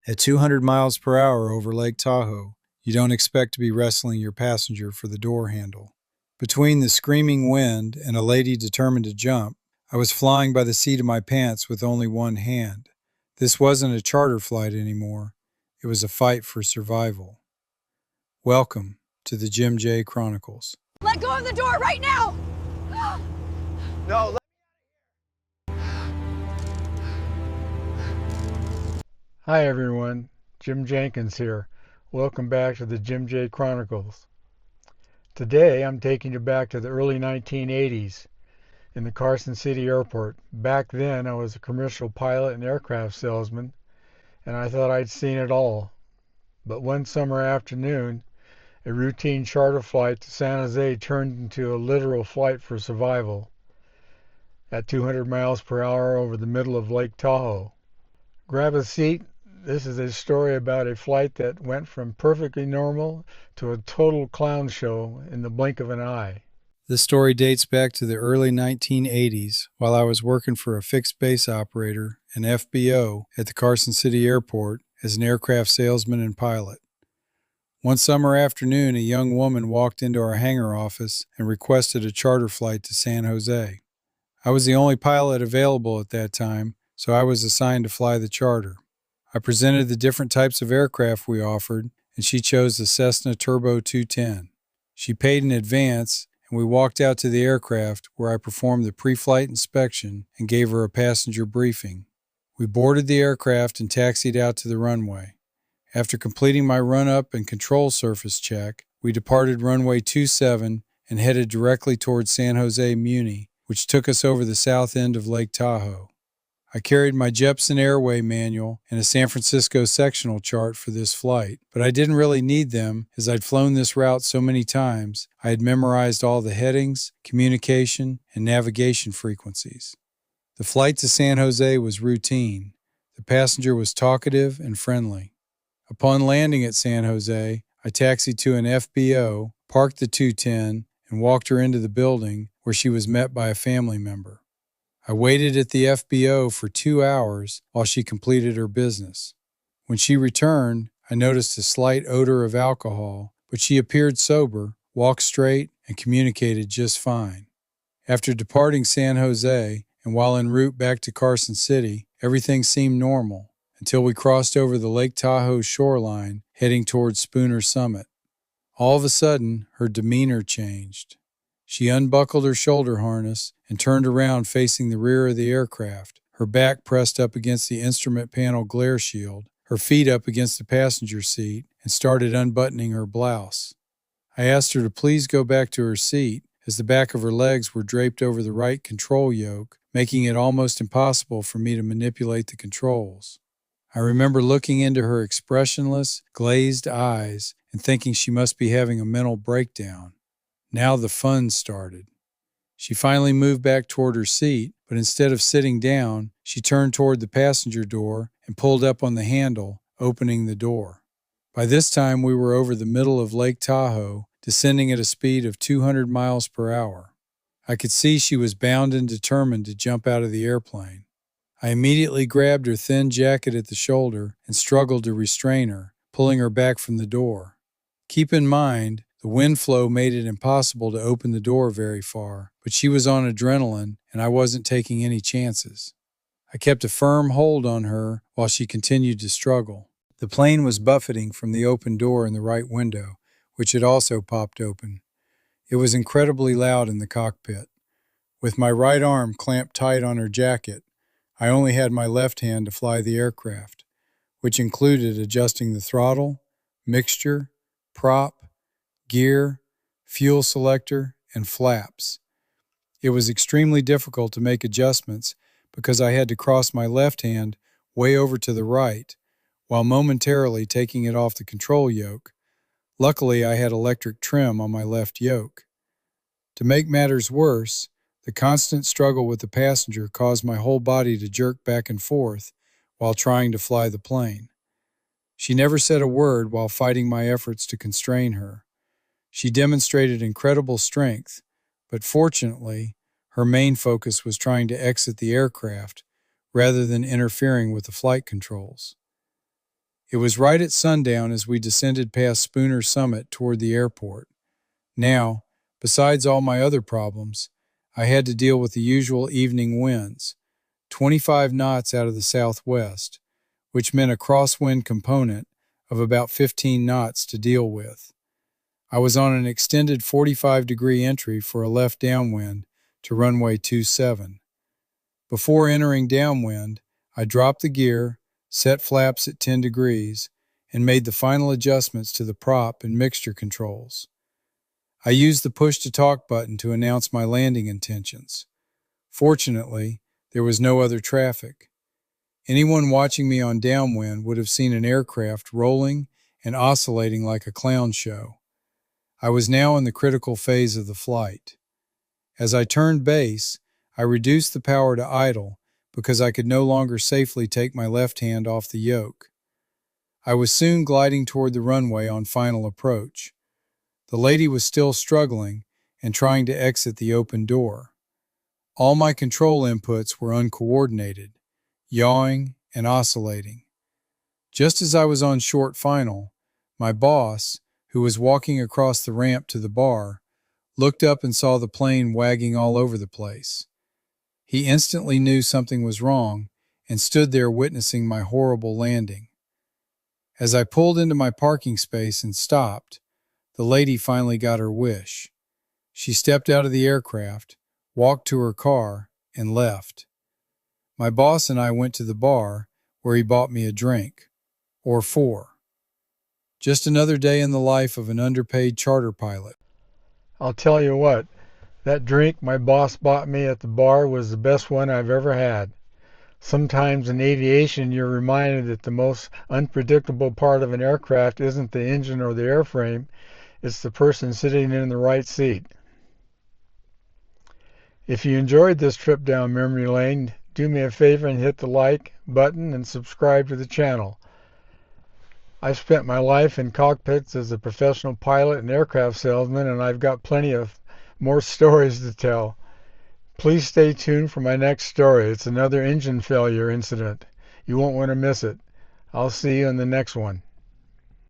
At 200 miles per hour over Lake Tahoe, you don't expect to be wrestling your passenger for the door handle. Between the screaming wind and a lady determined to jump, I was flying by the seat of my pants with only one hand. This wasn't a charter flight anymore. It was a fight for survival. Welcome to the Jim J Chronicles. Let go of the door right now! No, Hi everyone, Jim Jenkins here. Welcome back to the Jim J Chronicles. Today I'm taking you back to the early 1980s in the Carson City airport. Back then I was a commercial pilot and aircraft salesman, and I thought I'd seen it all. But one summer afternoon, a routine charter flight to San Jose turned into a literal flight for survival at 200 miles per hour over the middle of Lake Tahoe. Grab a seat. This is a story about a flight that went from perfectly normal to a total clown show in the blink of an eye. This story dates back to the early 1980s while I was working for a fixed base operator, an FBO, at the Carson City airport as an aircraft salesman and pilot. One summer afternoon, a young woman walked into our hangar office and requested a charter flight to San Jose. I was the only pilot available at that time, so I was assigned to fly the charter. I presented the different types of aircraft we offered, and she chose the Cessna Turbo 210. She paid in advance, and we walked out to the aircraft where I performed the pre-flight inspection and gave her a passenger briefing. We boarded the aircraft and taxied out to the runway. After completing my run-up and control surface check, we departed runway 27 and headed directly towards San Jose Muni, which took us over the south end of Lake Tahoe. I carried my Jepson Airway manual and a San Francisco sectional chart for this flight, but I didn't really need them as I'd flown this route so many times. I had memorized all the headings, communication, and navigation frequencies. The flight to San Jose was routine. The passenger was talkative and friendly. Upon landing at San Jose, I taxied to an FBO, parked the 210, and walked her into the building where she was met by a family member. I waited at the FBO for 2 hours while she completed her business. When she returned, I noticed a slight odor of alcohol, but she appeared sober, walked straight, and communicated just fine. After departing San Jose, and while en route back to Carson City, everything seemed normal until we crossed over the Lake Tahoe shoreline heading towards Spooner Summit. All of a sudden, her demeanor changed. She unbuckled her shoulder harness and turned around facing the rear of the aircraft, her back pressed up against the instrument panel glare shield, her feet up against the passenger seat, and started unbuttoning her blouse. I asked her to please go back to her seat as the back of her legs were draped over the right control yoke, making it almost impossible for me to manipulate the controls. I remember looking into her expressionless, glazed eyes and thinking she must be having a mental breakdown. Now the fun started. She finally moved back toward her seat, but instead of sitting down, she turned toward the passenger door and pulled up on the handle, opening the door. By this time, we were over the middle of Lake Tahoe, descending at a speed of 200 miles per hour. I could see she was bound and determined to jump out of the airplane. I immediately grabbed her thin jacket at the shoulder and struggled to restrain her, pulling her back from the door. Keep in mind, the wind flow made it impossible to open the door very far, but she was on adrenaline and I wasn't taking any chances. I kept a firm hold on her while she continued to struggle. The plane was buffeting from the open door in the right window, which had also popped open. It was incredibly loud in the cockpit. With my right arm clamped tight on her jacket, I only had my left hand to fly the aircraft, which included adjusting the throttle, mixture, prop, gear, fuel selector, and flaps. It was extremely difficult to make adjustments because I had to cross my left hand way over to the right while momentarily taking it off the control yoke. Luckily, I had electric trim on my left yoke. To make matters worse, the constant struggle with the passenger caused my whole body to jerk back and forth while trying to fly the plane. She never said a word while fighting my efforts to constrain her. She demonstrated incredible strength, but fortunately, her main focus was trying to exit the aircraft rather than interfering with the flight controls. It was right at sundown as we descended past Spooner Summit toward the airport. Now, besides all my other problems, I had to deal with the usual evening winds, 25 knots out of the southwest, which meant a crosswind component of about 15 knots to deal with. I was on an extended 45-degree entry for a left downwind to runway 27. Before entering downwind, I dropped the gear, set flaps at 10 degrees, and made the final adjustments to the prop and mixture controls. I used the push-to-talk button to announce my landing intentions. Fortunately, there was no other traffic. Anyone watching me on downwind would have seen an aircraft rolling and oscillating like a clown show. I was now in the critical phase of the flight. As I turned base, I reduced the power to idle because I could no longer safely take my left hand off the yoke. I was soon gliding toward the runway on final approach. The lady was still struggling and trying to exit the open door. All my control inputs were uncoordinated, yawing and oscillating. Just as I was on short final, my boss, who was walking across the ramp to the bar, looked up and saw the plane wagging all over the place. He instantly knew something was wrong and stood there witnessing my horrible landing. As I pulled into my parking space and stopped, the lady finally got her wish. She stepped out of the aircraft, walked to her car, and left. My boss and I went to the bar, where he bought me a drink, or 4. Just another day in the life of an underpaid charter pilot. I'll tell you what, that drink my boss bought me at the bar was the best one I've ever had. Sometimes in aviation you're reminded that the most unpredictable part of an aircraft isn't the engine or the airframe, it's the person sitting in the right seat. If you enjoyed this trip down memory lane, do me a favor and hit the like button and subscribe to the channel. I've spent my life in cockpits as a professional pilot and aircraft salesman, and I've got plenty of more stories to tell. Please stay tuned for my next story. It's another engine failure incident. You won't want to miss it. I'll see you in the next one.